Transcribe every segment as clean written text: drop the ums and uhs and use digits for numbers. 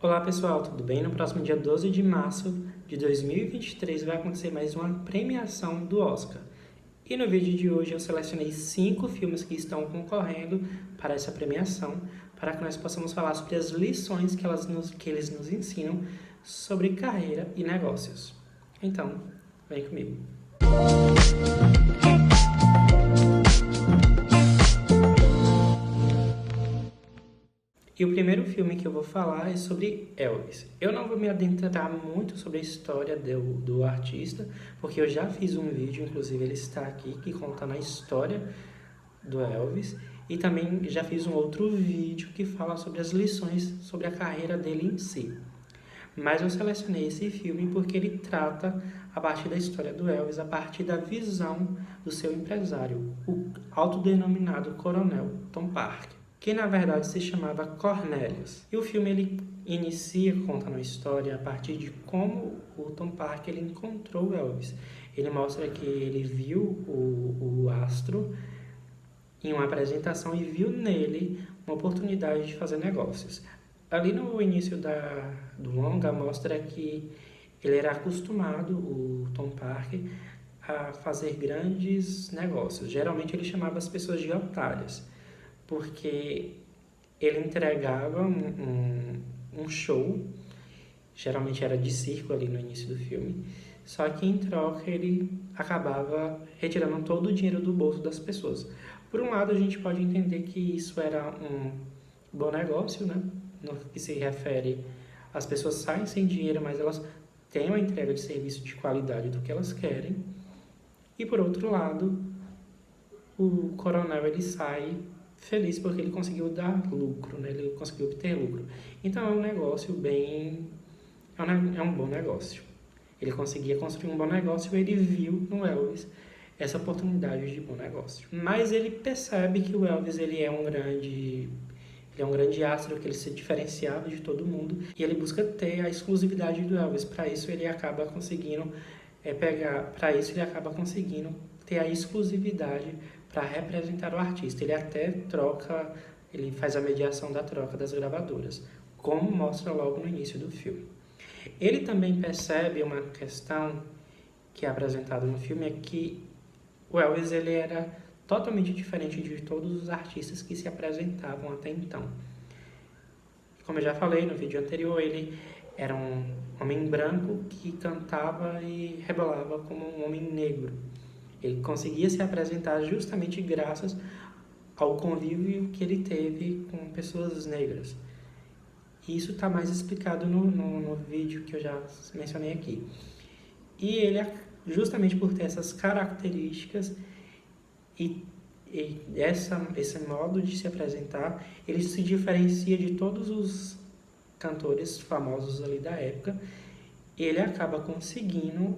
Olá pessoal, tudo bem? No próximo dia 12 de março de 2023 vai acontecer mais uma premiação do Oscar. E no vídeo de hoje eu selecionei 5 filmes que estão concorrendo para essa premiação, para que nós possamos falar sobre as lições que eles nos ensinam sobre carreira e negócios. Então, vem comigo. E o primeiro filme que eu vou falar é sobre Elvis. Eu não vou me adentrar muito sobre a história do artista, porque eu já fiz um vídeo, inclusive ele está aqui, que conta a história do Elvis. E também já fiz um outro vídeo que fala sobre as lições sobre a carreira dele em si. Mas eu selecionei esse filme porque ele trata a partir da história do Elvis, a partir da visão do seu empresário, o autodenominado Coronel Tom Parker, que na verdade se chamava Cornelius. E o filme ele inicia contando a história a partir de como o Tom Parker ele encontrou o Elvis. Ele mostra que ele viu o astro em uma apresentação e viu nele uma oportunidade de fazer negócios. Ali no início do longa mostra que ele era acostumado, o Tom Parker, a fazer grandes negócios. Geralmente ele chamava as pessoas de otários, porque ele entregava um show, geralmente era de circo ali no início do filme, só que em troca ele acabava retirando todo o dinheiro do bolso das pessoas. Por um lado, a gente pode entender que isso era um bom negócio, né? No que se refere, as pessoas saem sem dinheiro, mas elas têm uma entrega de serviço de qualidade do que elas querem. E por outro lado, o coronel ele sai feliz porque ele conseguiu dar lucro, né? Ele conseguiu obter lucro. Então é um negócio é um bom negócio. Ele conseguia construir um bom negócio e ele viu no Elvis essa oportunidade de bom negócio. Mas ele percebe que o Elvis ele é um grande astro, que ele se diferenciava de todo mundo e ele busca ter a exclusividade do Elvis. Para isso ele acaba conseguindo ter a exclusividade para representar o artista. Ele faz a mediação da troca das gravadoras, como mostra logo no início do filme. Ele também percebe uma questão que é apresentada no filme, é que o Elvis ele era totalmente diferente de todos os artistas que se apresentavam até então. Como eu já falei no vídeo anterior, ele era um homem branco que cantava e rebolava como um homem negro. Ele conseguia se apresentar justamente graças ao convívio que ele teve com pessoas negras. E isso está mais explicado no vídeo que eu já mencionei aqui. E ele, justamente por ter essas características e esse modo de se apresentar, ele se diferencia de todos os cantores famosos ali da época. E ele acaba conseguindo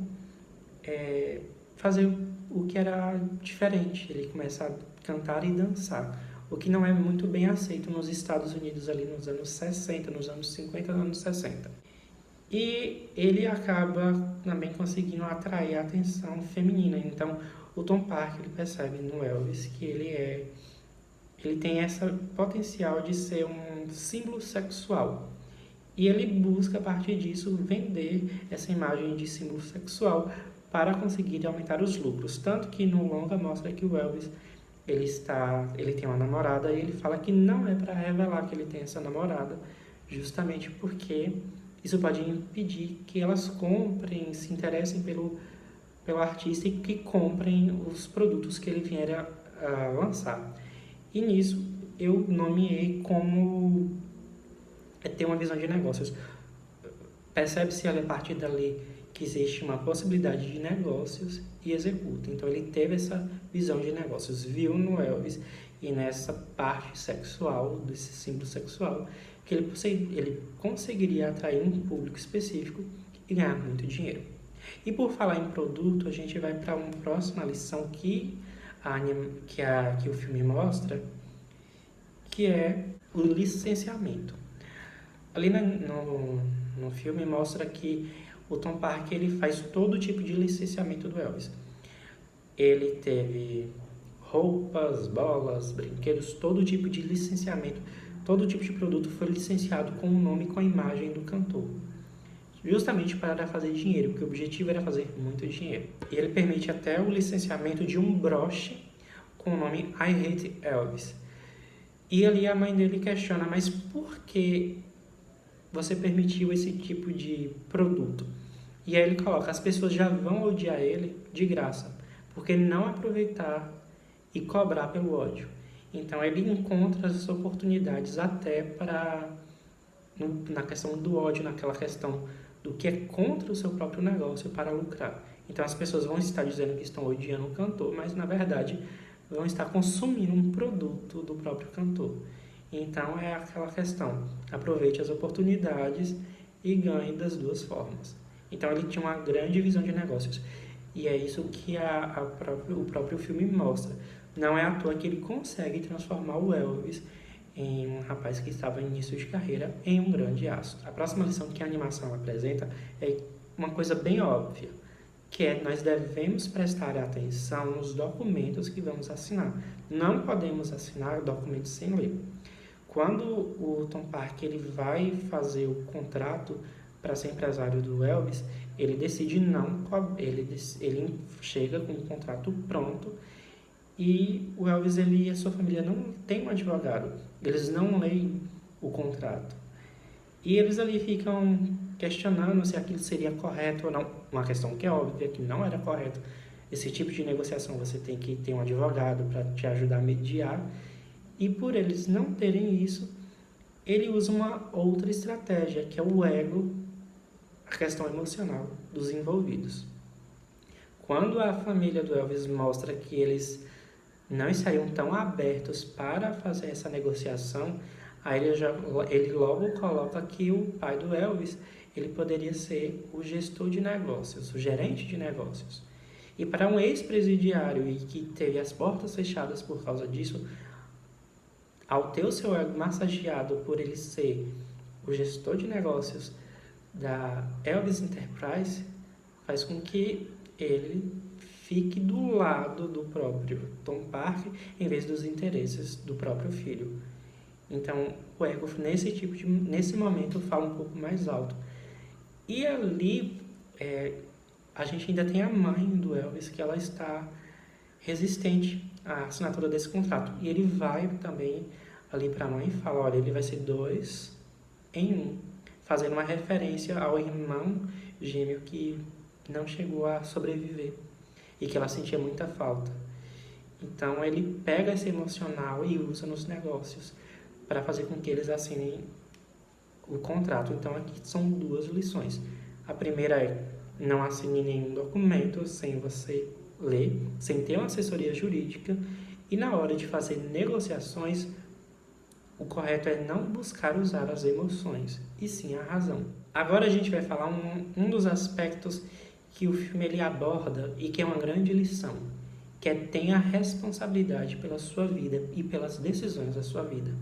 fazer o que era diferente. Ele começa a cantar e dançar, o que não é muito bem aceito nos Estados Unidos ali nos anos 60, nos anos 50, nos anos 60. E ele acaba também conseguindo atrair a atenção feminina. Então, o Tom Parker ele percebe no Elvis que ele tem esse potencial de ser um símbolo sexual. E ele busca, a partir disso, vender essa imagem de símbolo sexual para conseguir aumentar os lucros. Tanto que no longa mostra que o Elvis ele tem uma namorada e ele fala que não é para revelar que ele tem essa namorada, justamente porque isso pode impedir que elas comprem, se interessem pelo artista e que comprem os produtos que ele vier a lançar. E nisso eu nomeei como ter uma visão de negócios. Percebe-se ali a partir dali que existe uma possibilidade de negócios e executa. Então ele teve essa visão de negócios, viu no Elvis e nessa parte sexual, desse símbolo sexual, que ele conseguiria atrair um público específico e ganhar muito dinheiro. E por falar em produto, a gente vai para uma próxima lição que o filme mostra, que é o licenciamento. Ali no filme mostra que o Tom Parker ele faz todo tipo de licenciamento do Elvis. Ele teve roupas, bolas, brinquedos, todo tipo de licenciamento todo tipo de produto foi licenciado com o nome e com a imagem do cantor, justamente para fazer dinheiro, porque o objetivo era fazer muito dinheiro. E ele permite até o licenciamento de um broche com o nome I Hate Elvis. E ali a mãe dele questiona, mas por que você permitiu esse tipo de produto? E aí ele coloca, as pessoas já vão odiar ele de graça, porque não aproveitar e cobrar pelo ódio. Então ele encontra as oportunidades até na questão do ódio, naquela questão do que é contra o seu próprio negócio para lucrar. Então as pessoas vão estar dizendo que estão odiando o cantor, mas na verdade vão estar consumindo um produto do próprio cantor. Então é aquela questão, aproveite as oportunidades e ganhe das duas formas. Então ele tinha uma grande visão de negócios. E é isso que o próprio filme mostra. Não é à toa que ele consegue transformar o Elvis em um rapaz que estava em início de carreira em um grande astro. A próxima lição que a animação apresenta é uma coisa bem óbvia, que é nós devemos prestar atenção nos documentos que vamos assinar. Não podemos assinar documentos sem ler. Quando o Tom Parker ele vai fazer o contrato para ser empresário do Elvis, ele decide não, ele chega com o contrato pronto e o Elvis e a sua família não tem um advogado, eles não leem o contrato. E eles ali ficam questionando se aquilo seria correto ou não, uma questão que é óbvia, que não era correto. Esse tipo de negociação você tem que ter um advogado para te ajudar a mediar, e por eles não terem isso, ele usa uma outra estratégia, que é o ego, a questão emocional dos envolvidos. Quando a família do Elvis mostra que eles não estariam tão abertos para fazer essa negociação, aí ele logo coloca que o pai do Elvis ele poderia ser o gestor de negócios, o gerente de negócios. E para um ex-presidiário e que teve as portas fechadas por causa disso, ao ter o seu ego massageado por ele ser o gestor de negócios da Elvis Enterprise, faz com que ele fique do lado do próprio Tom Parker em vez dos interesses do próprio filho. Então, o ego nesse momento fala um pouco mais alto. E ali, a gente ainda tem a mãe do Elvis, que ela está resistente à assinatura desse contrato. E ele vai também ali para a mãe e fala, olha, ele vai ser 2 em 1, fazendo uma referência ao irmão gêmeo que não chegou a sobreviver e que ela sentia muita falta. Então ele pega esse emocional e usa nos negócios para fazer com que eles assinem o contrato. Então aqui são 2 lições. A primeira é, não assine nenhum documento sem você ler, sem ter uma assessoria jurídica, e na hora de fazer negociações, o correto é não buscar usar as emoções, e sim a razão. Agora a gente vai falar um dos aspectos que o filme ele aborda e que é uma grande lição, que é tenha responsabilidade pela sua vida e pelas decisões da sua vida.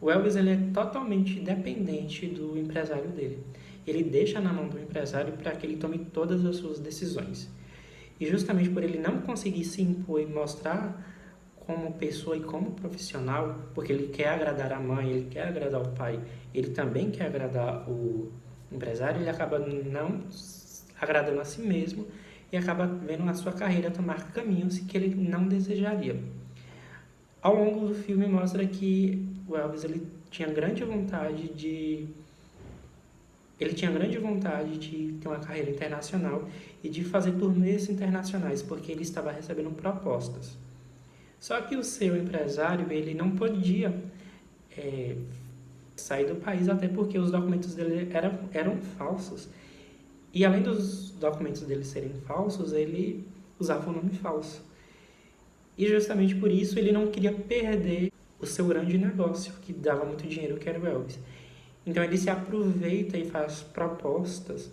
O Elvis ele é totalmente dependente do empresário dele. Ele deixa na mão do empresário para que ele tome todas as suas decisões. E justamente por ele não conseguir se impor e mostrar como pessoa e como profissional, porque ele quer agradar a mãe, ele quer agradar o pai, ele também quer agradar o empresário, ele acaba não agradando a si mesmo e acaba vendo a sua carreira tomar caminhos que ele não desejaria. Ao longo do filme mostra que o Elvis ele tinha grande vontade de ter uma carreira internacional e de fazer turnês internacionais, porque ele estava recebendo propostas. Só que o seu empresário ele não podia sair do país, até porque os documentos dele eram falsos. E além dos documentos dele serem falsos, ele usava um nome falso. E justamente por isso ele não queria perder o seu grande negócio, que dava muito dinheiro, que era o Elvis. Então ele se aproveita e faz propostas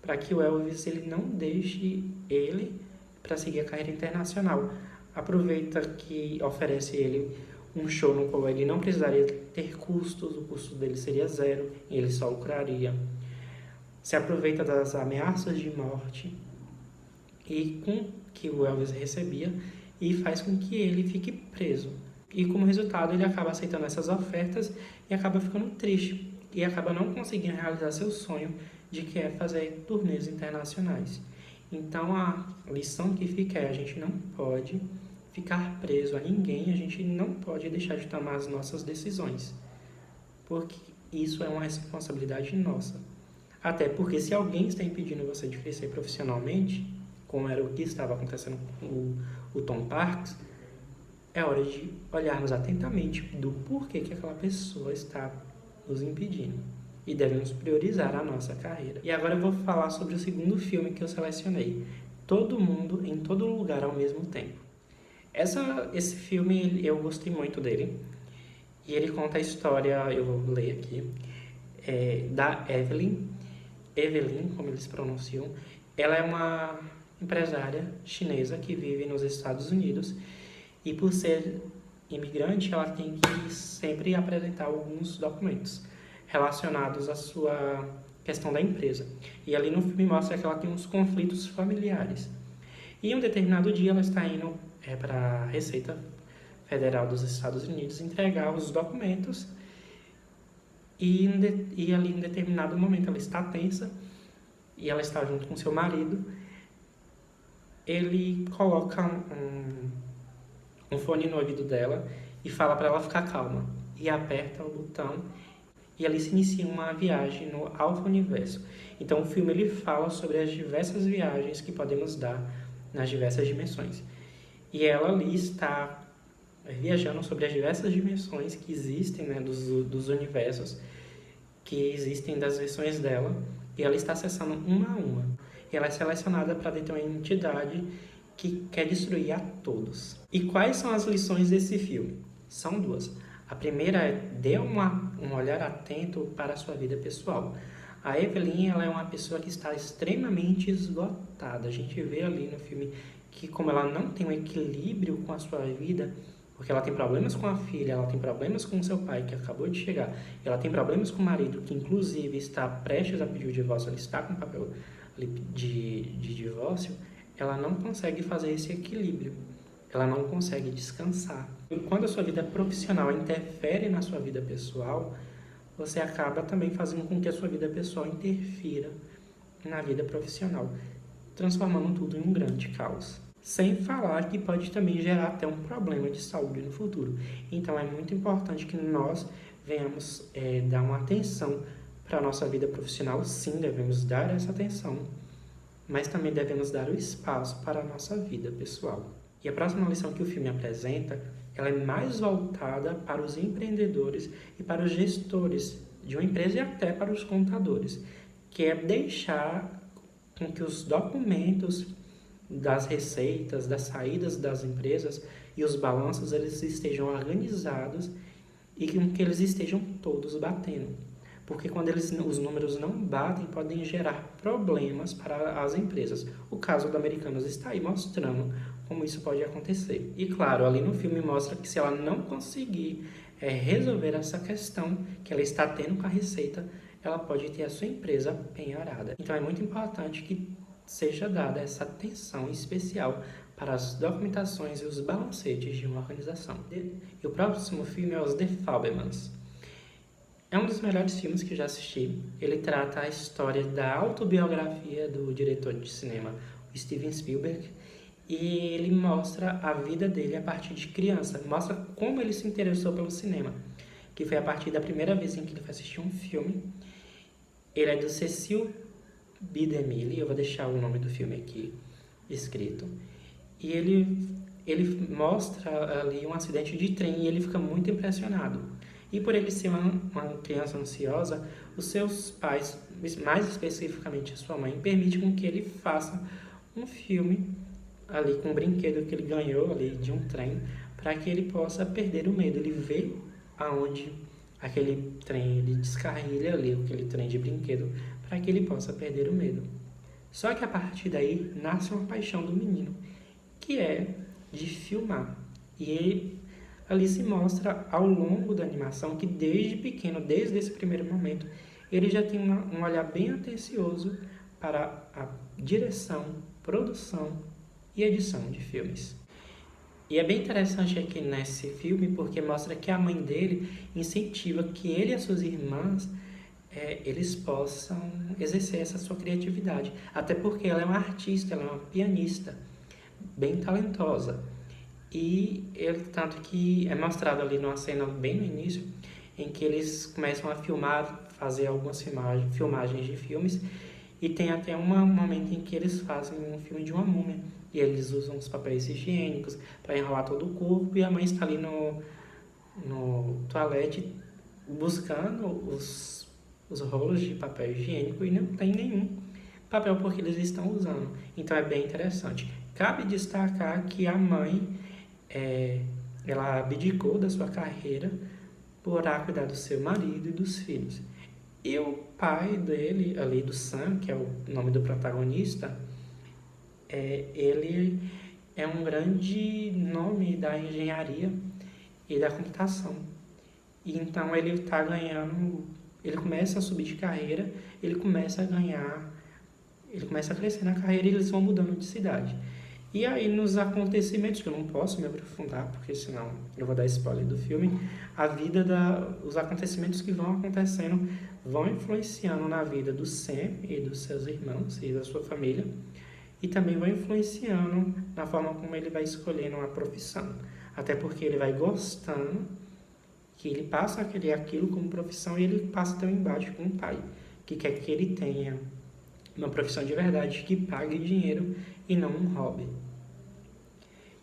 para que o Elvis ele não deixe ele para seguir a carreira internacional. Aproveita que oferece ele um show no qual ele não precisaria ter custos, o custo dele seria 0, e ele só lucraria. Se aproveita das ameaças de morte e que o Elvis recebia e faz com que ele fique preso. E como resultado, ele acaba aceitando essas ofertas e acaba ficando triste. E acaba não conseguindo realizar seu sonho de que é fazer turnês internacionais. Então a lição que fica é: a gente não pode ficar preso a ninguém, a gente não pode deixar de tomar as nossas decisões, porque isso é uma responsabilidade nossa. Até porque se alguém está impedindo você de crescer profissionalmente, como era o que estava acontecendo com o Tom Parks, é hora de olharmos atentamente do porquê que aquela pessoa está nos impedindo. E devemos priorizar a nossa carreira. E agora eu vou falar sobre o segundo filme que eu selecionei: Todo Mundo em Todo Lugar ao Mesmo Tempo. Esse filme eu gostei muito dele. E ele conta a história, eu vou ler aqui, da Evelyn, como eles pronunciam. Ela é uma empresária chinesa que vive nos Estados Unidos e, por ser imigrante, ela tem que sempre apresentar alguns documentos relacionados à sua questão da empresa. E ali no filme mostra que ela tem uns conflitos familiares. E em um determinado dia ela está indo para a Receita Federal dos Estados Unidos entregar os documentos e ali em determinado momento ela está tensa e ela está junto com seu marido. Ele coloca um fone no ouvido dela e fala para ela ficar calma e aperta o botão e ali se inicia uma viagem no Alfa Universo. Então o filme ele fala sobre as diversas viagens que podemos dar nas diversas dimensões. E ela ali está viajando sobre as diversas dimensões que existem, né, dos universos que existem das versões dela, e ela está acessando uma a uma. E ela é selecionada para dentro de uma entidade que quer destruir a todos. E quais são as lições desse filme? São duas. A primeira é: dê um olhar atento para a sua vida pessoal. A Evelyn, ela é uma pessoa que está extremamente esgotada. A gente vê ali no filme que, como ela não tem um equilíbrio com a sua vida, porque ela tem problemas com a filha, ela tem problemas com o seu pai, que acabou de chegar, ela tem problemas com o marido, que inclusive está prestes a pedir o divórcio, ela está com papel de divórcio, ela não consegue fazer esse equilíbrio, ela não consegue descansar. E quando a sua vida profissional interfere na sua vida pessoal, você acaba também fazendo com que a sua vida pessoal interfira na vida profissional, transformando tudo em um grande caos. Sem falar que pode também gerar até um problema de saúde no futuro. Então é muito importante que nós venhamos dar uma atenção para a nossa vida profissional. Sim, devemos dar essa atenção, mas também devemos dar o espaço para a nossa vida pessoal. E a próxima lição que o filme apresenta, ela é mais voltada para os empreendedores e para os gestores de uma empresa e até para os contadores, que é deixar com que os documentos das receitas, das saídas das empresas e os balanços eles estejam organizados e que eles estejam todos batendo. Porque quando os números não batem, podem gerar problemas para as empresas. O caso da Americanas está aí mostrando como isso pode acontecer. E claro, ali no filme mostra que se ela não conseguir resolver essa questão que ela está tendo com a Receita, ela pode ter a sua empresa penhorada. Então é muito importante que seja dada essa atenção especial para as documentações e os balancetes de uma organização. E o próximo filme é Os The Fabelmans. É um dos melhores filmes que eu já assisti. Ele trata a história da autobiografia do diretor de cinema, o Steven Spielberg, e ele mostra a vida dele a partir de criança, mostra como ele se interessou pelo cinema, que foi a partir da primeira vez em que ele foi assistir um filme. Ele é do Cecil B. DeMille, eu vou deixar o nome do filme aqui escrito, e ele mostra ali um acidente de trem e ele fica muito impressionado. E por ele ser uma criança ansiosa, os seus pais, mais especificamente a sua mãe, permitem com que ele faça um filme ali com um brinquedo que ele ganhou ali de um trem, para que ele possa perder o medo. Ele vê aonde aquele trem ele descarrilha ali, aquele trem de brinquedo, para que ele possa perder o medo. Só que a partir daí nasce uma paixão do menino, que é de filmar. E ele ali se mostra ao longo da animação que desde pequeno, desde esse primeiro momento, ele já tem um olhar bem atencioso para a direção, produção e edição de filmes. E é bem interessante aqui nesse filme porque mostra que a mãe dele incentiva que ele e as suas irmãs eles possam exercer essa sua criatividade. Até porque ela é uma artista, ela é uma pianista bem talentosa. E ele, tanto que é mostrado ali numa cena bem no início, em que eles começam a filmar, fazer algumas filmagens de filmes, e tem até um momento em que eles fazem um filme de uma múmia, e eles usam os papéis higiênicos para enrolar todo o corpo, e a mãe está ali no toalete buscando os rolos de papel higiênico e não tem nenhum papel porque eles estão usando. Então é bem interessante. Cabe destacar que a mãe ela abdicou da sua carreira para cuidar do seu marido e dos filhos. E o pai dele, ali do Sam, que é o nome do protagonista, ele é um grande nome da engenharia e da computação. E então ele está ganhando, ele começa a subir de carreira, ele começa a ganhar, ele começa a crescer na carreira e eles vão mudando de cidade. E aí nos acontecimentos, que eu não posso me aprofundar, porque senão eu vou dar spoiler do filme, os acontecimentos que vão acontecendo vão influenciando na vida do Sam e dos seus irmãos e da sua família, e também vão influenciando na forma como ele vai escolhendo uma profissão. Até porque ele vai gostando, que ele passa a querer aquilo como profissão e ele passa a ter um embate com o pai, que quer que ele tenha uma profissão de verdade que pague dinheiro e não um hobby.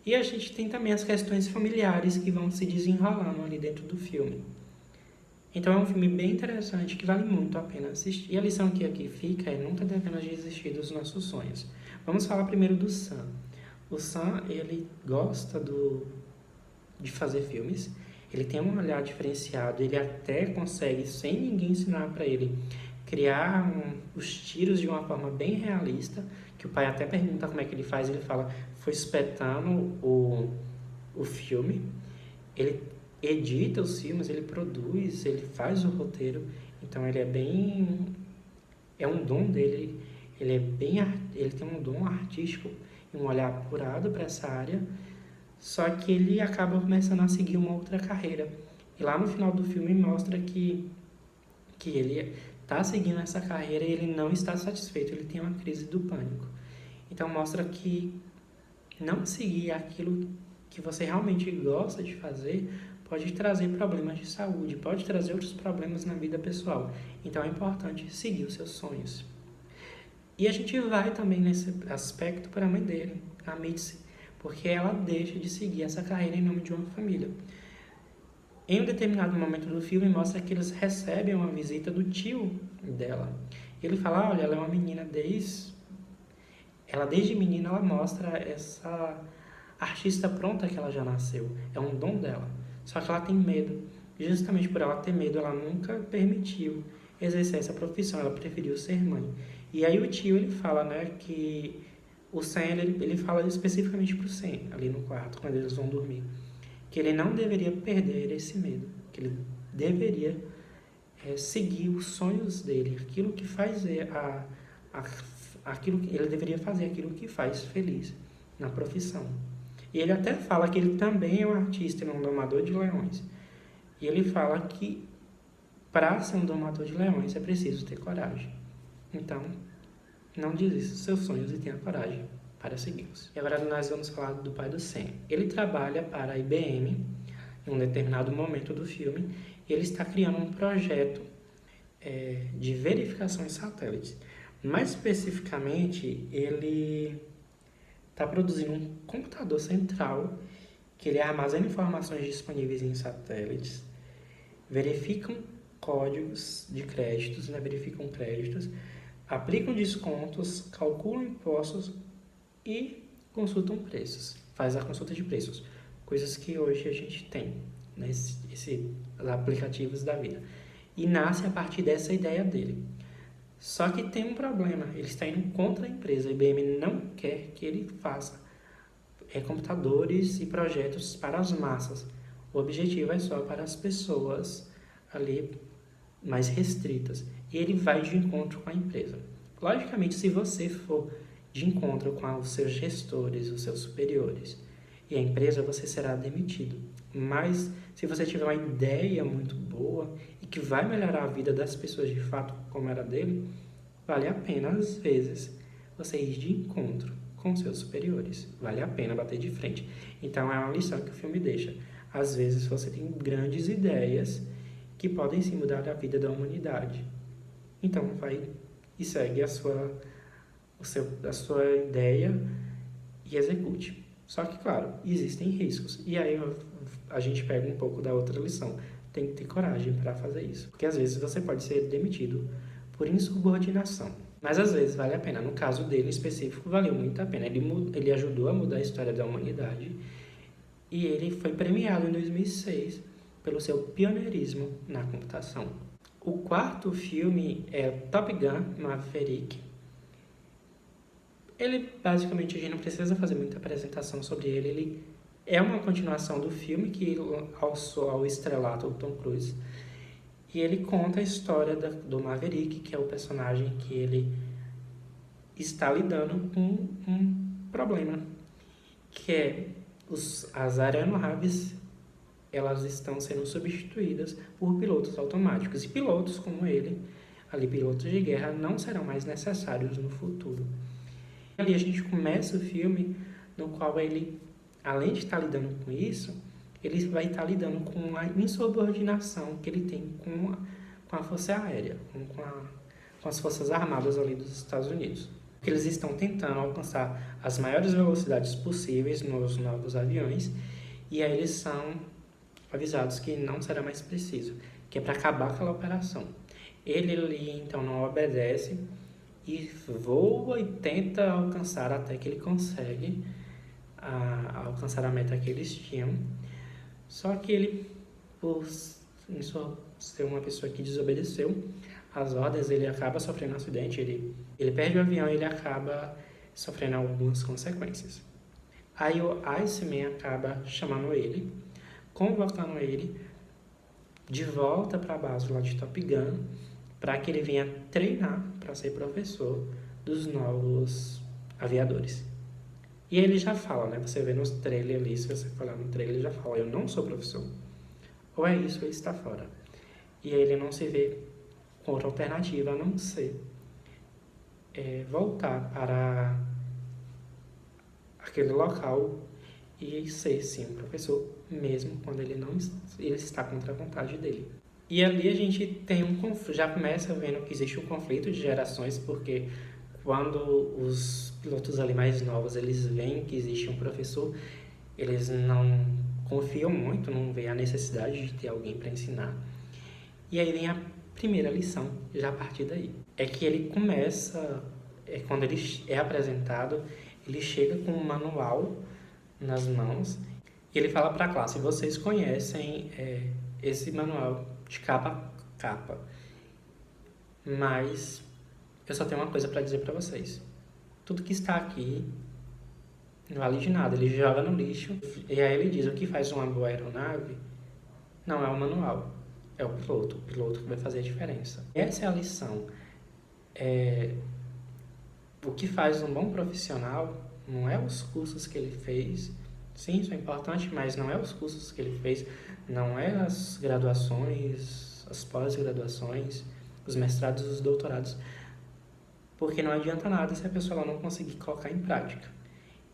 E a gente tem também as questões familiares que vão se desenrolando ali dentro do filme. Então é um filme bem interessante que vale muito a pena assistir. E a lição que aqui fica é nunca devemos desistir dos nossos sonhos. Vamos falar primeiro do Sam. O Sam, ele gosta de fazer filmes, ele tem um olhar diferenciado, ele até consegue, sem ninguém ensinar para ele, criar os tiros de uma forma bem realista, que o pai até pergunta como é que ele faz, ele fala, foi espetando o filme, ele edita os filmes, ele produz, ele faz o roteiro, então ele é um dom dele, ele tem um dom artístico e um olhar apurado para essa área, só que ele acaba começando a seguir uma outra carreira. E lá no final do filme mostra que ele está seguindo essa carreira e ele não está satisfeito, ele tem uma crise do pânico. Então mostra que não seguir aquilo que você realmente gosta de fazer pode trazer problemas de saúde, pode trazer outros problemas na vida pessoal. Então é importante seguir os seus sonhos. E a gente vai também nesse aspecto para a mãe dele, a Mitzi, porque ela deixa de seguir essa carreira em nome de uma família. Em um determinado momento do filme, mostra que eles recebem uma visita do tio dela. Ele fala, olha, ela é uma menina desde menina, ela mostra essa artista pronta que ela já nasceu. É um dom dela. Só que ela tem medo. E justamente por ela ter medo, ela nunca permitiu exercer essa profissão. Ela preferiu ser mãe. E aí o tio, ele fala, né, que o Sam, ele fala especificamente pro Sam, ali no quarto, quando eles vão dormir, que ele não deveria perder esse medo, que ele deveria seguir os sonhos dele, aquilo que faz ele deveria fazer aquilo que faz feliz na profissão. E ele até fala que ele também é um artista e um domador de leões. E ele fala que para ser um domador de leões é preciso ter coragem. Então, não desista dos seus sonhos e tenha coragem para segui-los. E agora nós vamos falar do pai do Sam. Ele trabalha para a IBM em um determinado momento do filme e ele está criando um projeto de verificação em satélites. Mais especificamente, ele está produzindo um computador central que ele armazena informações disponíveis em satélites, verificam códigos de créditos, verificam créditos, aplicam descontos, calculam impostos e consultam preços. Faz a consulta de preços. Coisas que hoje a gente tem, né? Esses aplicativos da vida. E nasce a partir dessa ideia dele. Só que tem um problema. Ele está indo contra a empresa. A IBM não quer que ele faça computadores e projetos para as massas. O objetivo é só para as pessoas ali mais restritas. E ele vai de encontro com a empresa. Logicamente, se você for de encontro com os seus gestores, os seus superiores, e a empresa, você será demitido. Mas se você tiver uma ideia muito boa e que vai melhorar a vida das pessoas de fato, como era dele, vale a pena, às vezes, você ir de encontro com seus superiores. Vale a pena bater de frente. Então, é uma lição que o filme deixa. Às vezes, você tem grandes ideias que podem sim mudar a vida da humanidade. Então, vai e segue a sua ideia e execute. Só que, claro, existem riscos. E aí a gente pega um pouco da outra lição. Tem que ter coragem para fazer isso. Porque às vezes você pode ser demitido por insubordinação. Mas às vezes vale a pena. No caso dele em específico, valeu muito a pena. Ele ajudou a mudar a história da humanidade. E ele foi premiado em 2006 pelo seu pioneirismo na computação. O quarto filme é Top Gun Maverick. Ele, basicamente, a gente não precisa fazer muita apresentação sobre ele. Ele é uma continuação do filme que alçou ao estrelato do Tom Cruise. E ele conta a história do Maverick, que é o personagem que ele está lidando com um problema, que é as aeronaves, elas estão sendo substituídas por pilotos automáticos. E pilotos como ele, ali pilotos de guerra, não serão mais necessários no futuro. Ali a gente começa o filme no qual ele, além de estar lidando com isso, ele vai estar lidando com a insubordinação que ele tem com a Força Aérea, com as Forças Armadas ali dos Estados Unidos. Porque eles estão tentando alcançar as maiores velocidades possíveis nos novos aviões, e aí eles são avisados que não será mais preciso, que é para acabar aquela operação. Ele ali, então, não obedece e voa e tenta alcançar até que ele consegue alcançar a meta que eles tinham. Só que ele, por ser uma pessoa que desobedeceu as ordens, ele acaba sofrendo um acidente, ele perde o avião e ele acaba sofrendo algumas consequências. Aí o Iceman acaba chamando ele, convocando ele de volta para a base lá de Top Gun, para que ele venha treinar para ser professor dos novos aviadores. E ele já fala, né? Você vê nos trailers ali, se você falar no trailer, ele já fala, eu não sou professor. Ou é isso ou está fora. E aí ele não se vê com outra alternativa a não ser voltar para aquele local e ser, sim, um professor, mesmo quando ele está contra a vontade dele. E ali a gente tem já começa vendo que existe um conflito de gerações, porque quando os pilotos ali mais novos, eles veem que existe um professor, eles não confiam muito, não veem a necessidade de ter alguém para ensinar. E aí vem a primeira lição, já a partir daí. É que ele começa, quando ele é apresentado, ele chega com um manual nas mãos e ele fala para a classe, vocês conhecem esse manual de capa a capa, mas eu só tenho uma coisa para dizer para vocês. Tudo que está aqui não vale de nada. Ele joga no lixo e aí ele diz, o que faz uma boa aeronave não é o manual, é o piloto que vai fazer a diferença. Essa é a lição. O que faz um bom profissional não é os cursos que ele fez. Sim, isso é importante, mas não é os cursos que ele fez, não é as graduações, as pós-graduações, os mestrados e os doutorados, porque não adianta nada se a pessoa não conseguir colocar em prática.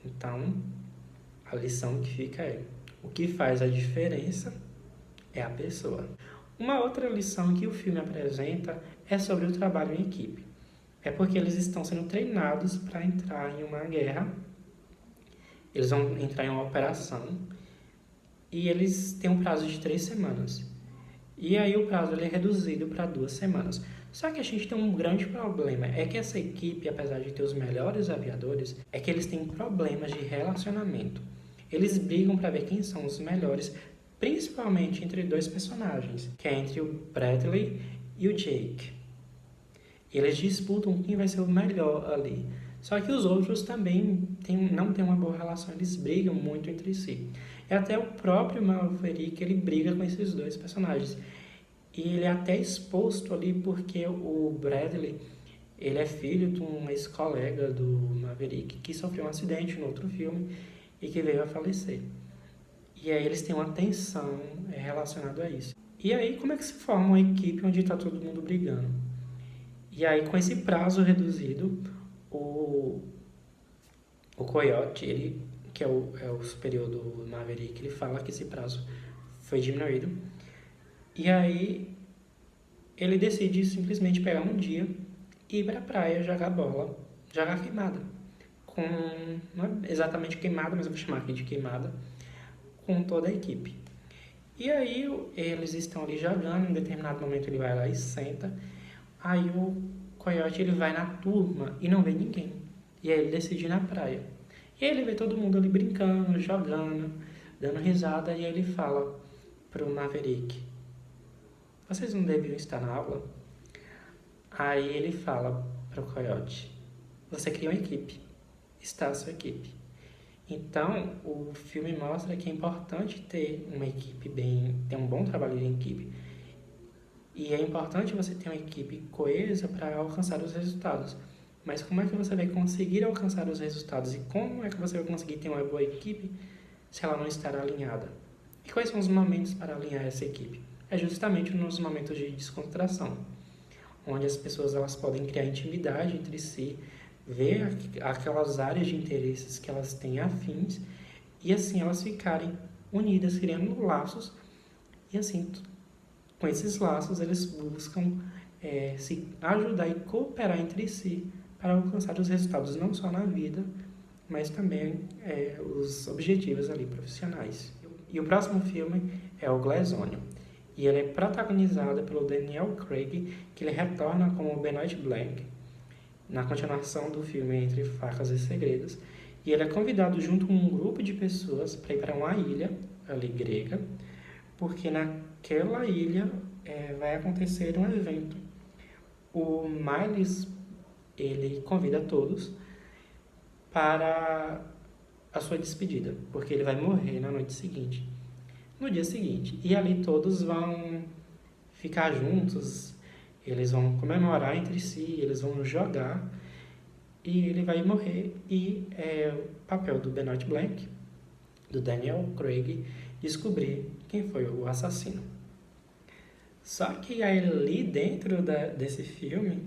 Então, a lição que fica é, o que faz a diferença é a pessoa. Uma outra lição que o filme apresenta é sobre o trabalho em equipe. É porque eles estão sendo treinados para entrar em uma guerra. Eles vão entrar em uma operação e eles têm um prazo de 3 semanas. E aí o prazo ele é reduzido para 2 semanas. Só que a gente tem um grande problema, é que essa equipe, apesar de ter os melhores aviadores, é que eles têm problemas de relacionamento. Eles brigam para ver quem são os melhores, principalmente entre 2 personagens, que é entre o Bradley e o Jake. Eles disputam quem vai ser o melhor ali. Só que os outros também não têm uma boa relação, eles brigam muito entre si. E até o próprio Maverick, ele briga com esses 2 personagens. E ele é até exposto ali porque o Bradley, ele é filho de um ex-colega do Maverick que sofreu um acidente no outro filme. e que veio a falecer. E aí eles têm uma tensão relacionada a isso. E aí como é que se forma uma equipe onde está todo mundo brigando? E aí com esse prazo reduzido, o Coyote, ele, que é o superior do Maverick, ele fala que esse prazo foi diminuído. E aí ele decide simplesmente pegar um dia e ir pra praia jogar bola, jogar queimada. Não é exatamente queimada, mas eu vou chamar aqui de queimada, com toda a equipe. E aí eles estão ali jogando, em determinado momento ele vai lá e senta. Aí o Coyote ele vai na turma e não vê ninguém. E aí ele decide ir na praia. E aí ele vê todo mundo ali brincando, jogando, dando risada. E aí ele fala pro Maverick: vocês não deviam estar na aula? Aí ele fala pro Coyote: você cria uma equipe, está a sua equipe. Então, o filme mostra que é importante ter uma equipe ter um bom trabalho em equipe. E é importante você ter uma equipe coesa para alcançar os resultados. Mas como é que você vai conseguir alcançar os resultados? E como é que você vai conseguir ter uma boa equipe se ela não estar alinhada? E quais são os momentos para alinhar essa equipe? É justamente nos momentos de descontração, onde as pessoas elas podem criar intimidade entre si, ver aquelas áreas de interesses que elas têm afins e assim elas ficarem unidas, criando laços. E assim, com esses laços, eles buscam se ajudar e cooperar entre si para alcançar os resultados não só na vida, mas também os objetivos ali profissionais. E o próximo filme é o Glass Onion. E ele é protagonizado pelo Daniel Craig, que ele retorna como Benoit Blanc, na continuação do filme Entre Facas e Segredos. E ele é convidado junto com um grupo de pessoas para ir para uma ilha ali grega, porque naquela ilha vai acontecer um evento. O Miles, ele convida todos para a sua despedida, porque ele vai morrer na noite seguinte. No dia seguinte. E ali todos vão ficar juntos, eles vão comemorar entre si, eles vão jogar, e ele vai morrer. E é o papel do Benoit Blanc, do Daniel Craig, descobrir quem foi o assassino. Só que ali dentro desse filme,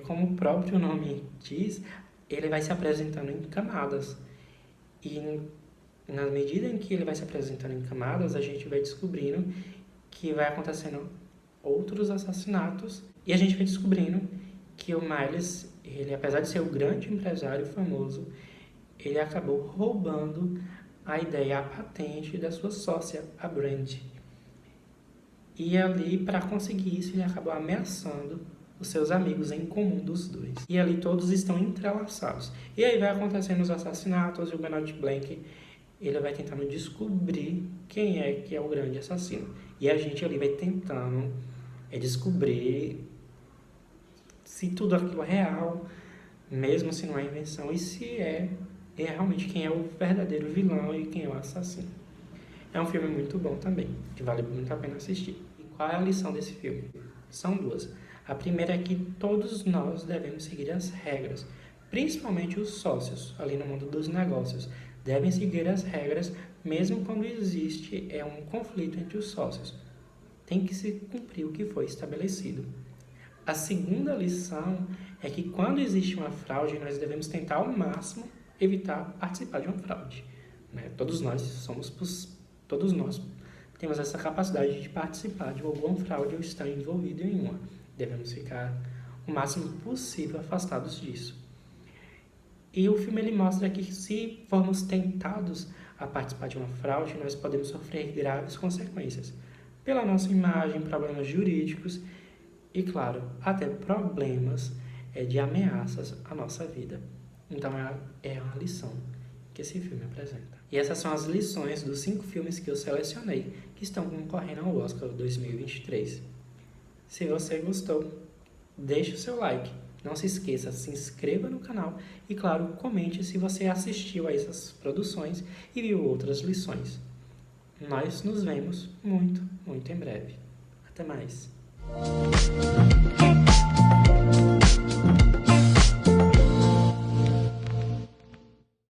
como o próprio nome diz, ele vai se apresentando em camadas. E na medida em que ele vai se apresentando em camadas, a gente vai descobrindo que vai acontecendo outros assassinatos. E a gente vai descobrindo que o Miles, ele, apesar de ser o grande empresário famoso, ele acabou roubando a ideia, a patente da sua sócia, a Brandy. E ali, para conseguir isso, ele acabou ameaçando os seus amigos em comum dos dois. E ali todos estão entrelaçados. E aí vai acontecendo os assassinatos e o Benoit Blanc, ele vai tentando descobrir quem é que é o grande assassino. E a gente ali vai tentando descobrir se tudo aquilo é real, mesmo se não é invenção, e se é realmente quem é o verdadeiro vilão e quem é o assassino. É um filme muito bom também, que vale muito a pena assistir. E qual é a lição desse filme? São duas. A primeira é que todos nós devemos seguir as regras, principalmente os sócios, ali no mundo dos negócios, devem seguir as regras, mesmo quando existe um conflito entre os sócios. Tem que se cumprir o que foi estabelecido. A segunda lição é que quando existe uma fraude, nós devemos tentar ao máximo evitar participar de uma fraude. Todos nós temos essa capacidade de participar de alguma fraude ou estar envolvido em uma. Devemos ficar o máximo possível afastados disso. E o filme ele mostra que se formos tentados a participar de uma fraude, nós podemos sofrer graves consequências pela nossa imagem, problemas jurídicos e, claro, até problemas de ameaças à nossa vida. Então é uma lição que esse filme apresenta. E essas são as lições dos 5 filmes que eu selecionei que estão concorrendo ao Oscar 2023. Se você gostou, deixe o seu like. Não se esqueça, se inscreva no canal e, claro, comente se você assistiu a essas produções e viu outras lições. Nós nos vemos muito, muito em breve. Até mais.